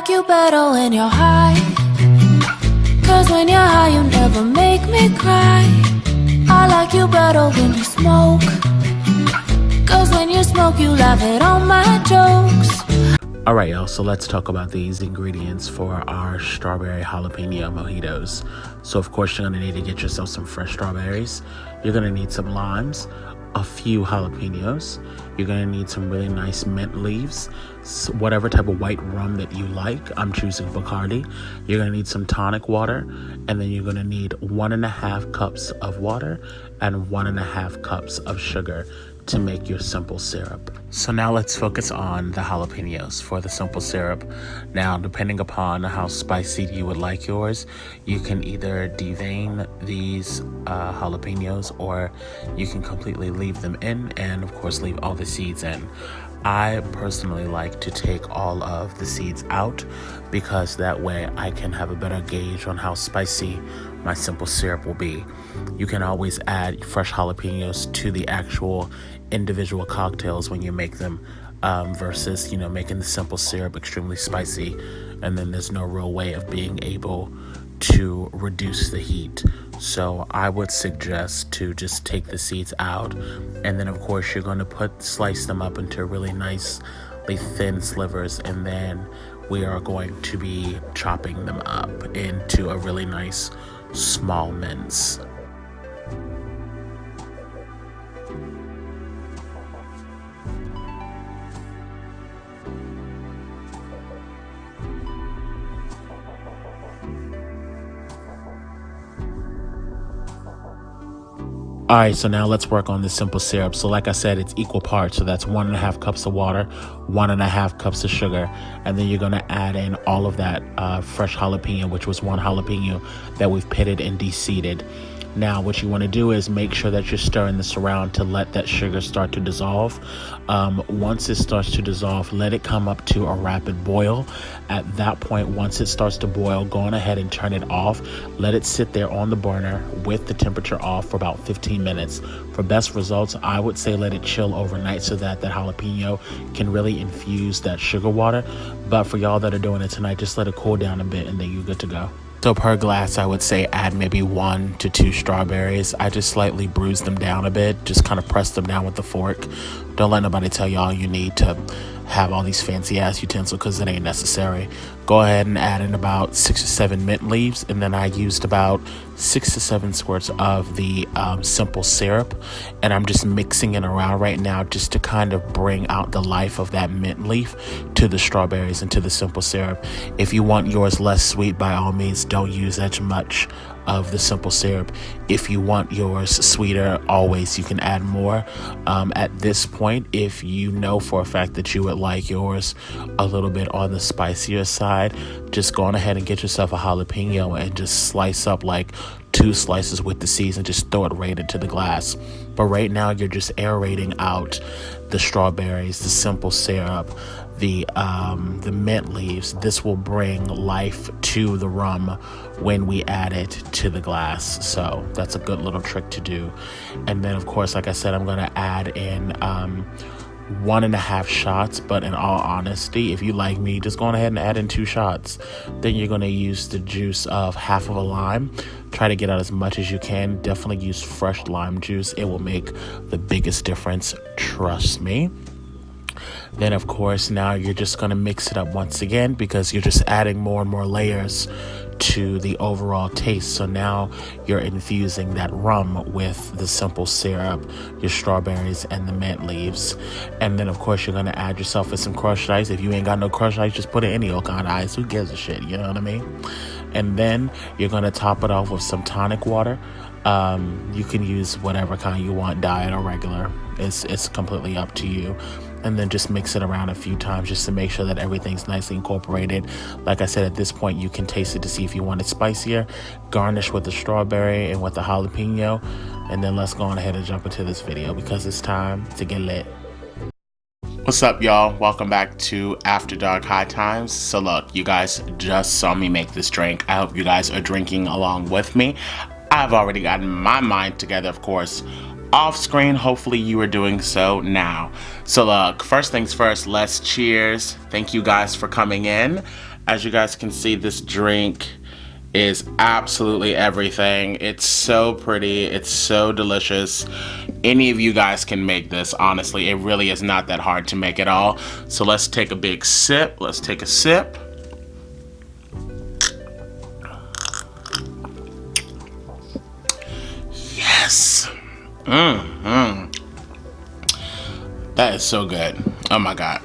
like you better when you're high, 'cause when you're high you never make me cry. I like you better when you smoke, 'cause when you smoke you laugh at all my jokes. Alright y'all, so let's talk about these ingredients for our strawberry jalapeno mojitos. So of course you're going to need to get yourself some fresh strawberries. You're going to need some limes, a few jalapenos. You're going to need some really nice mint leaves, whatever type of white rum that you like. I'm choosing Bacardi. You're going to need some tonic water, and then you're going to need 1.5 cups of water and 1.5 cups of sugar to make your simple syrup. So now let's focus on the jalapenos for the simple syrup. Now, depending upon how spicy you would like yours, you can either devein these jalapenos, or you can completely leave them in and of course leave all the seeds in. I personally like to take all of the seeds out because that way I can have a better gauge on how spicy my simple syrup will be. You can always add fresh jalapenos to the actual individual cocktails when you make them, versus making the simple syrup extremely spicy, and then there's no real way of being able to reduce the heat. So I would suggest to just take the seeds out, and then of course you're going to slice them up into really nicely thin slivers, and then we are going to be chopping them up into a really nice small mince. Alright, so now let's work on the simple syrup. So like I said, it's equal parts. So that's 1.5 cups of water, 1.5 cups of sugar, and then you're going to add in all of that fresh jalapeno, which was 1 jalapeno that we've pitted and de-seeded. Now, what you want to do is make sure that you're stirring this around to let that sugar start to dissolve. Once it starts to dissolve, let it come up to a rapid boil. At that point, once it starts to boil, go on ahead and turn it off. Let it sit there on the burner with the temperature off for about 15 minutes. For best results, I would say let it chill overnight so that that jalapeno can really infuse that sugar water. But for y'all that are doing it tonight, just let it cool down a bit and then you're good to go. So per glass, I would say add maybe 1 to 2 strawberries. I just slightly bruise them down a bit, just kind of press them down with the fork. Don't let nobody tell y'all you need to have all these fancy ass utensils, because it ain't necessary. Go ahead and add in about 6 or 7 mint leaves, and then I used about 6 to 7 squirts of the simple syrup, and I'm just mixing it around right now just to kind of bring out the life of that mint leaf to the strawberries and to the simple syrup. If you want yours less sweet, by all means don't use as much of the simple syrup. If you want yours sweeter, always you can add more. At this point, if you know for a fact that you would like yours a little bit on the spicier side, just go on ahead and get yourself a jalapeno and just slice up like 2 slices with the seeds and just throw it right into the glass. But right now you're just aerating out the strawberries, the simple syrup, the mint leaves. This will bring life to the rum when we add it to the glass. So that's a good little trick to do. And then of course, like I said, I'm going to add in 1.5 shots, but in all honesty, if you like me, just go on ahead and add in 2 shots. Then you're going to use the juice of half of a lime. Try to get out as much as you can. Definitely use fresh lime juice. It will make the biggest difference, trust me. Then of course, now you're just going to mix it up once again, because you're just adding more and more layers to the overall taste. So now you're infusing that rum with the simple syrup, your strawberries, and the mint leaves. And then of course you're going to add yourself with some crushed ice. If you ain't got no crushed ice, just put in any old kind of ice. Who gives a shit? You know what I mean? And then you're going to top it off with some tonic water. You can use whatever kind you want, diet or regular. It's completely up to you. And then just mix it around a few times just to make sure that everything's nicely incorporated. Like I said, at this point you can taste it to see if you want it spicier. Garnish with the strawberry and with the jalapeno. And then let's go on ahead and jump into this video, because it's time to get lit. What's up, y'all? Welcome back to After Dark High Times. So look, you guys just saw me make this drink. I hope you guys are drinking along with me. I've already gotten my mind together, of course, off screen. Hopefully you are doing so now. So look, first things first, let's cheers. Thank you guys for coming in. As you guys can see, this drink is absolutely everything. It's so pretty. It's so delicious. Any of you guys can make this. Honestly, it really is not that hard to make at all. So let's take a big sip. Let's take a sip. Yes. That is so good. Oh my God.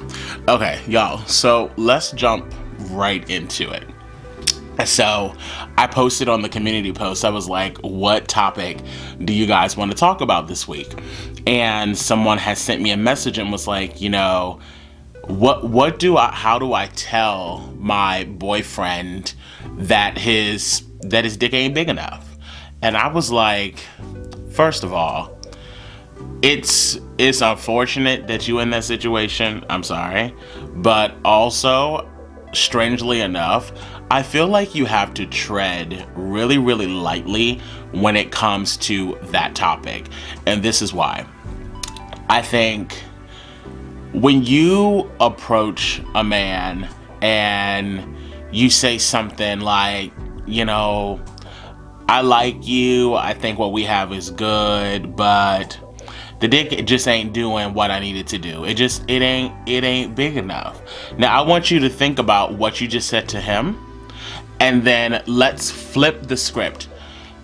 Okay, y'all. So let's jump right into it. So I posted on the community post, I was like, what topic do you guys want to talk about this week? And someone has sent me a message and was like, how do I tell my boyfriend that his dick ain't big enough? And I was like, first of all, it's unfortunate that you in that situation. I'm sorry. But also, strangely enough, I feel like you have to tread really, really lightly when it comes to that topic. And this is why. I think when you approach a man and you say something like, I like you, I think what we have is good, but the dick just ain't doing what I need it to do. It ain't big enough. Now I want you to think about what you just said to him, and then let's flip the script.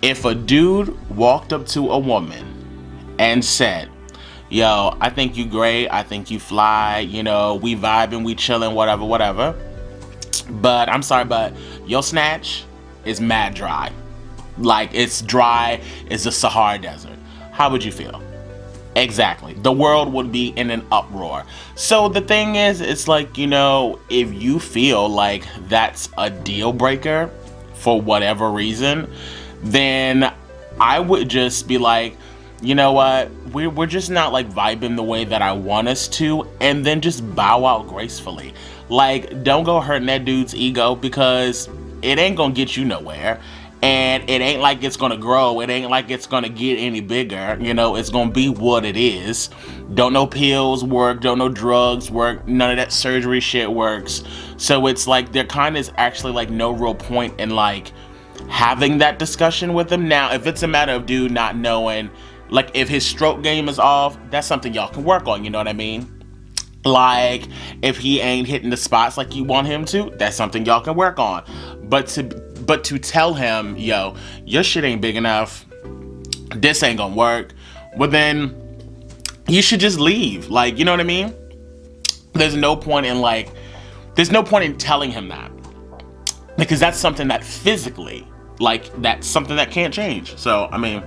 If a dude walked up to a woman and said, yo, I think you great, I think you fly, we vibing, we chilling, whatever. But I'm sorry, but your snatch is mad dry. Like, it's dry as the Sahara Desert. How would you feel? Exactly. The world would be in an uproar. So the thing is, it's like, if you feel like that's a deal breaker for whatever reason, then I would just be like, you know what? We're just not like vibing the way that I want us to, and then just bow out gracefully. Like, don't go hurting that dude's ego, because it ain't gonna get you nowhere. And it ain't like it's gonna grow. It ain't like it's gonna get any bigger. It's gonna be what it is. Don't no pills work. Don't no drugs work. None of that surgery shit works. So it's like there kind of is actually like no real point in like having that discussion with him. Now, if it's a matter of dude not knowing, like if his stroke game is off, that's something y'all can work on. You know what I mean? Like, if he ain't hitting the spots like you want him to, that's something y'all can work on. But to tell him, yo, your shit ain't big enough, this ain't gonna work, well then, you should just leave. Like, you know what I mean? There's no point in telling him that. Because that's something that physically, like, that's something that can't change. So, I mean,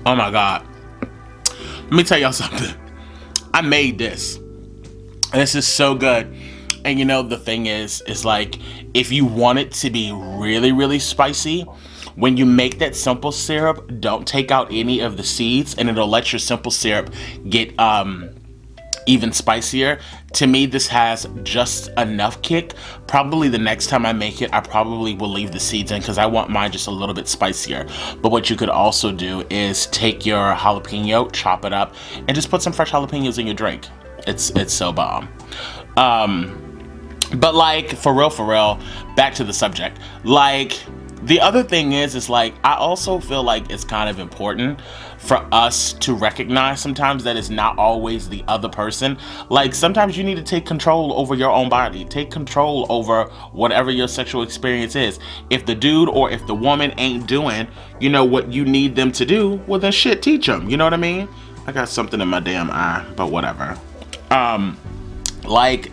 Oh my God. Let me tell y'all something. I made this. And this is so good. And the thing is like, if you want it to be really, really spicy, when you make that simple syrup, don't take out any of the seeds, and it'll let your simple syrup get even spicier. To me, this has just enough kick. Probably the next time I make it, I probably will leave the seeds in, because I want mine just a little bit spicier. But what you could also do is take your jalapeno, chop it up, and just put some fresh jalapenos in your drink. It's so bomb. But like, for real, back to the subject. Like, the other thing is like, I also feel like it's kind of important for us to recognize sometimes that it's not always the other person. Like, sometimes you need to take control over your own body. Take control over whatever your sexual experience is. If the dude or if the woman ain't doing, what you need them to do, well then shit, teach them. You know what I mean? I got something in my damn eye, but whatever. Like,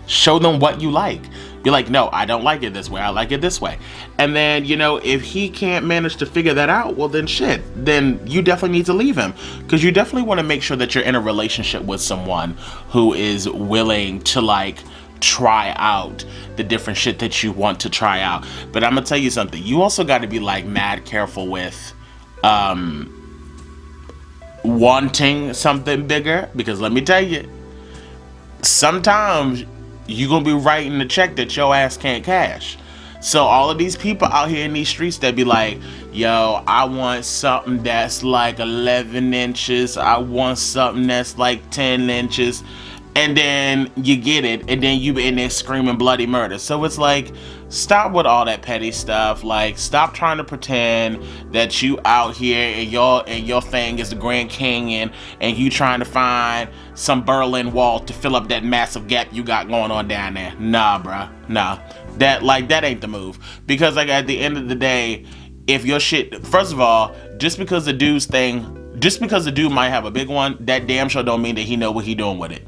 show them what you like. Be like, no, I don't like it this way, I like it this way. And then, if he can't manage to figure that out, well then shit, then you definitely need to leave him. Because you definitely want to make sure that you're in a relationship with someone who is willing to like try out the different shit that you want to try out. But I'm gonna tell you something, you also got to be like mad careful with wanting something bigger, because let me tell you, sometimes you're gonna be writing the check that your ass can't cash. So all of these people out here in these streets that be like, yo, I want something that's like 11 inches, I want something that's like 10 inches, and then you get it, and then you in there screaming bloody murder. So it's like, stop with all that petty stuff. Like, stop trying to pretend that you out here and your thing is the Grand Canyon, and you trying to find some Berlin Wall to fill up that massive gap you got going on down there. Nah, bruh, nah. That ain't the move. Because like at the end of the day, if your shit, first of all, just because the dude might have a big one, that damn sure don't mean that he know what he doing with it.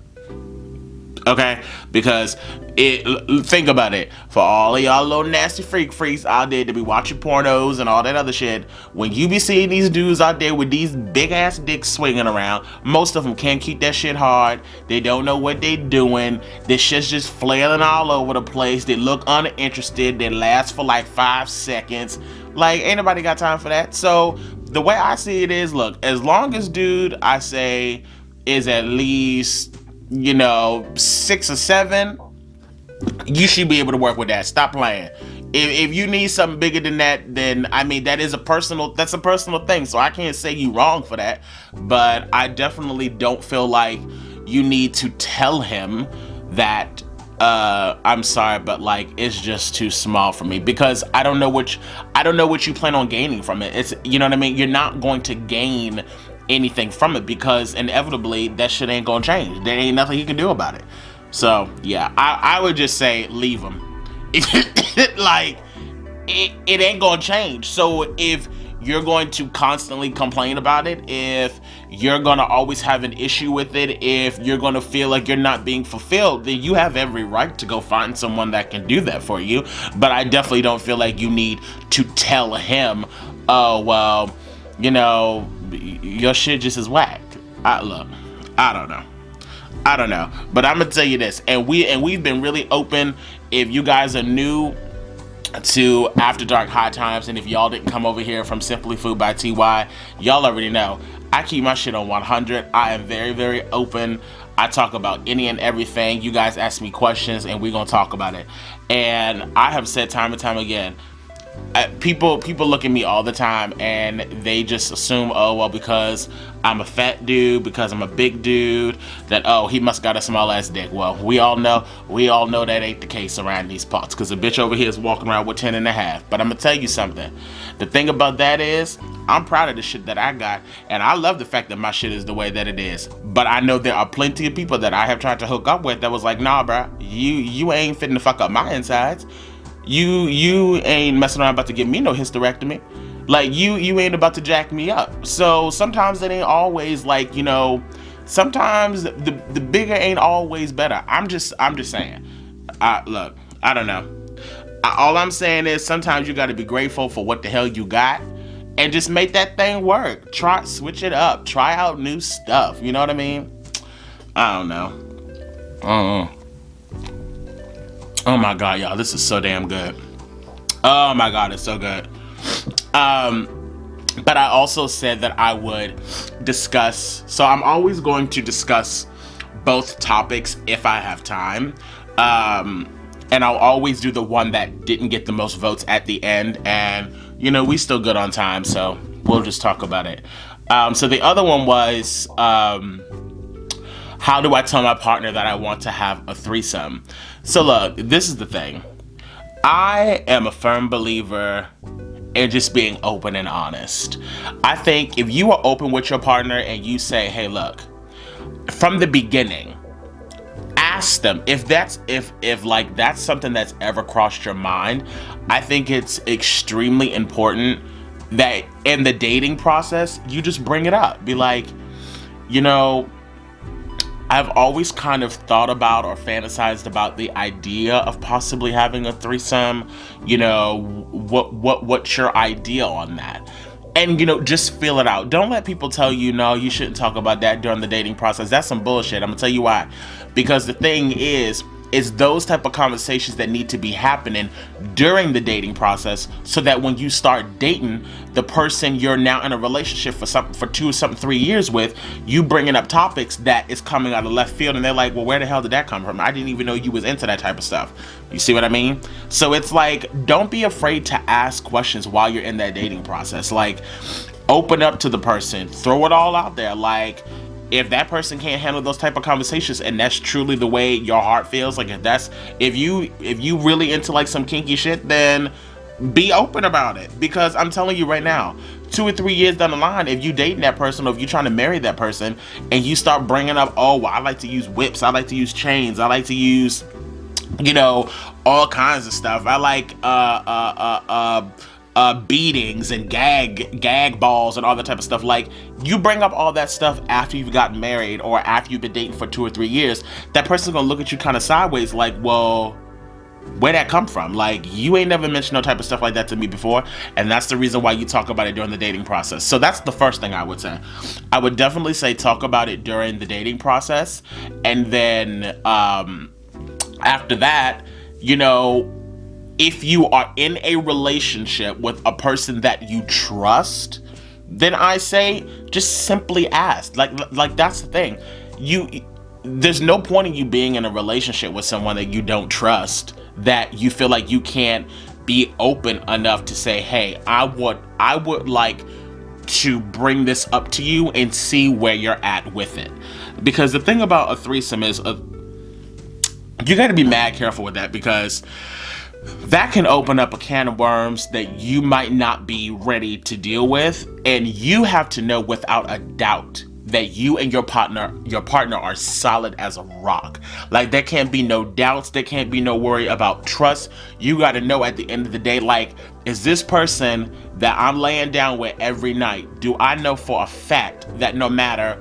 Okay, because think about it, for all of y'all little nasty freaks out there to be watching pornos and all that other shit, when you be seeing these dudes out there with these big ass dicks swinging around, most of them can't keep that shit hard. They don't know what they doing. This shit's just flailing all over the place. They look uninterested. They last for like 5 seconds. Like, ain't nobody got time for that. So the way I see it is, look, as long as dude, I say, is at least 6 or 7, you should be able to work with that. Stop playing. If you need something bigger than that, then I mean that's a personal thing. So I can't say you wrong for that. But I definitely don't feel like you need to tell him that I'm sorry, but like it's just too small for me, because I don't know what you plan on gaining from it. It's, you know what I mean? You're not going to gain anything from it, because inevitably that shit ain't gonna change. There ain't nothing you can do about it. So yeah, I would just say leave him. Like it ain't gonna change. So if you're going to constantly complain about it, if you're gonna always have an issue with it, if you're gonna feel like you're not being fulfilled, then you have every right to go find someone that can do that for you. But I definitely don't feel like you need to tell him, oh well, your shit just is whack. I don't know, but I'm gonna tell you this, and we've been really open. If you guys are new to After Dark High Times, and if y'all didn't come over here from Simply Food by TY, y'all already know I keep my shit on 100. I am very, very open. I talk about any and everything. You guys ask me questions, and we're gonna talk about it. And I have said time and time again, people look at me all the time and they just assume, oh well, because I'm a fat dude, because I'm a big dude, that oh, he must got a small ass dick. Well, we all know that ain't the case around these parts, because a bitch over here is walking around with 10.5. But I'm gonna tell you something. The thing about that is, I'm proud of the shit that I got, and I love the fact that my shit is the way that it is. But I know there are plenty of people that I have tried to hook up with that was like, nah, bruh, you ain't fitting to fuck up my insides. You ain't messing around about to give me no hysterectomy. Like you ain't about to jack me up. So sometimes it ain't always like, sometimes the bigger ain't always better. I'm just saying. Look, I don't know. All I'm saying is sometimes you got to be grateful for what the hell you got, and just make that thing work. Switch it up. Try out new stuff. You know what I mean? I don't know. Oh my god, y'all, this is so damn good. Oh my god, it's so good. But I also said that I would discuss, so I'm always going to discuss both topics if I have time. And I'll always do the one that didn't get the most votes at the end, and we still good on time, so we'll just talk about it. So the other one was, how do I tell my partner that I want to have a threesome? So look, this is the thing. I am a firm believer in just being open and honest. I think if you are open with your partner and you say, hey, look, from the beginning, ask them if that's something that's ever crossed your mind. I think it's extremely important that in the dating process, you just bring it up. Be like, I've always kind of thought about or fantasized about the idea of possibly having a threesome. What's your idea on that? And, just feel it out. Don't let people tell you, no, you shouldn't talk about that during the dating process. That's some bullshit. I'm gonna tell you why. Because the thing is those type of conversations that need to be happening during the dating process, so that when you start dating the person you're now in a relationship for 3 years with, you bringing up topics that is coming out of left field, and they're like, well, where the hell did that come from? I didn't even know you was into that type of stuff. You see what I mean? So it's like, don't be afraid to ask questions while you're in that dating process. Like, open up to the person, throw it all out there. Like, if that person can't handle those type of conversations, and that's truly the way your heart feels, like if you really into like some kinky shit, then be open about it. Because I'm telling you right now, 2 or 3 years down the line, if you dating that person, or if you're trying to marry that person, and you start bringing up, oh, well, I like to use whips, I like to use chains, I like to use, you know, all kinds of stuff, I like beatings and gag balls and all that type of stuff. Like, you bring up all that stuff after you've gotten married, or after you've been dating for 2 or 3 years, that person's gonna look at you kind of sideways, like, well, where'd that come from? Like, you ain't never mentioned no type of stuff like that to me before. And that's the reason why you talk about it during the dating process. So that's the first thing I would say. I would definitely say talk about it during the dating process. And then after that, you know, if you are in a relationship with a person that you trust, then I say just simply ask. Like that's the thing. There's no point in you being in a relationship with someone that you don't trust, that you feel like you can't be open enough to say, hey, I would like to bring this up to you and see where you're at with it. Because the thing about a threesome is you got to be mad careful with that, because that can open up a can of worms that you might not be ready to deal with. And you have to know without a doubt that you and your partner are solid as a rock. Like, there can't be no doubts, there can't be no worry about trust. You got to know at the end of the day, like, is this person that I'm laying down with every night, do I know for a fact that no matter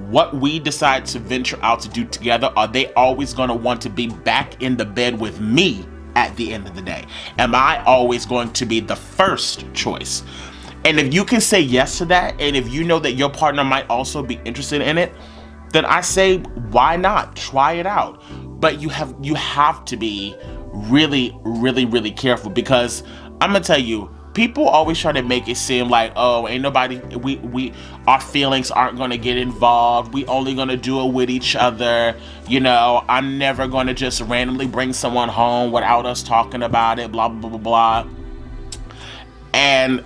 what we decide to venture out to do together, are they always going to want to be back in the bed with me at the end of the day? Am I always going to be the first choice? And if you can say yes to that, and if you know that your partner might also be interested in it, then I say, why not? Try it out. But you have to be really, really, really careful, because I'm gonna tell you, people always try to make it seem like, oh, ain't nobody, our feelings aren't gonna get involved. We only gonna do it with each other. You know, I'm never gonna just randomly bring someone home without us talking about it, blah, blah, blah, blah. And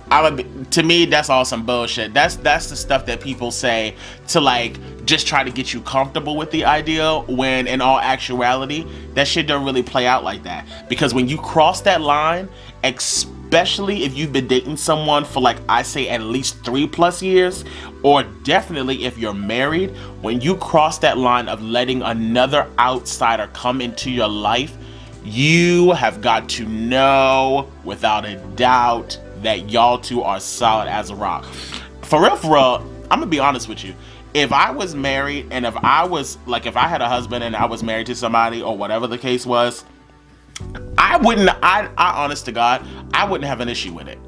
to me, that's all some bullshit. That's the stuff that people say to like just try to get you comfortable with the idea, when in all actuality, that shit don't really play out like that. Because when you cross that line, especially if you've been dating someone for, like, I say at least 3+ years, or definitely if you're married, when you cross that line of letting another outsider come into your life, you have got to know without a doubt that y'all two are solid as a rock. For real, I'm gonna be honest with you. If I was married, and if I had a husband and I was married to somebody, or whatever the case was, I honest to God, I wouldn't have an issue with it.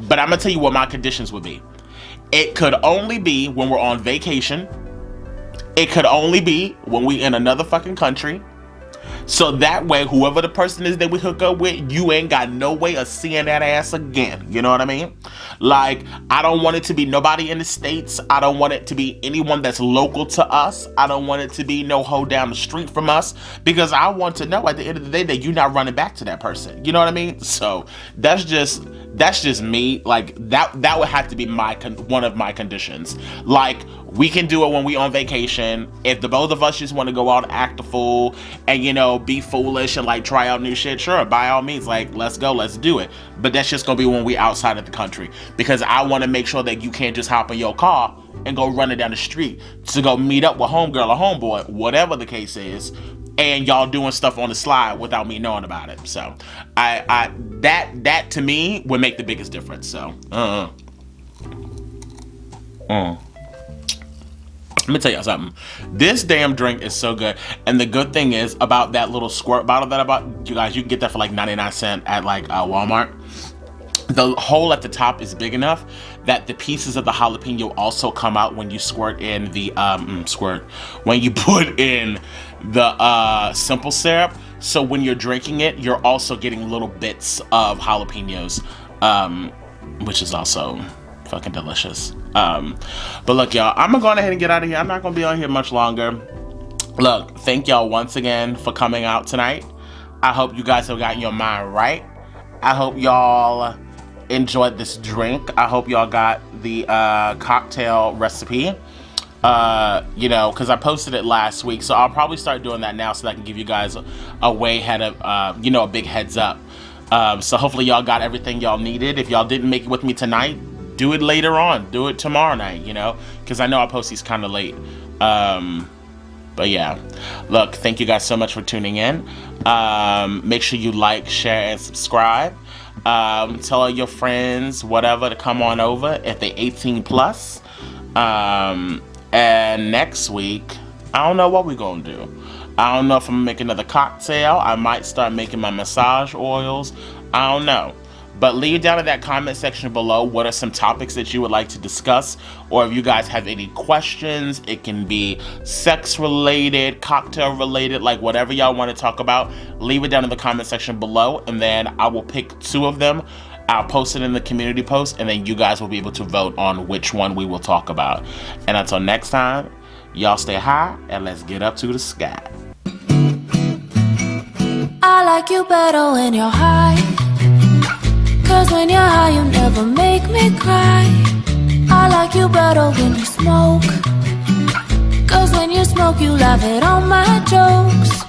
But I'm gonna tell you what my conditions would be. It could only be when we're on vacation. It could only be when we in another fucking country. So that way, whoever the person is that we hook up with, you ain't got no way of seeing that ass again. You know what I mean? Like, I don't want it to be nobody in the States. I don't want it to be anyone that's local to us. I don't want it to be no hoe down the street from us, because I want to know at the end of the day that you're not running back to that person. You know what I mean? So that's just me. Like, that would have to be one of my conditions. Like, we can do it when we on vacation. If the both of us just want to go out and act a fool and, you know, be foolish and like try out new shit, sure, by all means, like, let's go, let's do it. But that's just gonna be when we outside of the country, because I want to make sure that you can't just hop in your car and go running down the street to go meet up with homegirl or homeboy, whatever the case is, and y'all doing stuff on the slide without me knowing about it. So that to me would make the biggest difference. So let me tell y'all something. This damn drink is so good. And the good thing is about that little squirt bottle that I bought, you guys, you can get that for like 99 cents at like Walmart. The hole at the top is big enough that the pieces of the jalapeno also come out when you squirt in the when you put in the simple syrup. So when you're drinking it, you're also getting little bits of jalapenos, which is also fucking delicious. But look, y'all, I'm gonna go ahead and get out of here. I'm not gonna be on here much longer. Look, thank y'all once again for coming out tonight. I hope you guys have gotten your mind right. I hope y'all enjoyed this drink. I hope y'all got the cocktail recipe. You know, because I posted it last week, so I'll probably start doing that now so that I can give you guys a way ahead of, you know, a big heads up. So hopefully y'all got everything y'all needed. If y'all didn't make it with me tonight, do it later on. Do it tomorrow night, you know, because I know I post these kind of late. But yeah, look, thank you guys so much for tuning in. Make sure you like, share, and subscribe. Tell all your friends, whatever, to come on over if they 18 plus. And next week, I don't know what we're gonna do. I don't know if I'm gonna make another cocktail. I might start making my massage oils. I don't know. But leave down in that comment section below what are some topics that you would like to discuss, or if you guys have any questions. It can be sex related, cocktail related, like whatever y'all want to talk about. Leave it down in the comment section below, and then I will pick 2 of them. I'll post it in the community post, and then you guys will be able to vote on which one we will talk about. And until next time, y'all stay high and let's get up to the sky. I like you better when you're high, 'cause when you're high you never make me cry. I like you better when you smoke, 'cause when you smoke you laugh at all my jokes.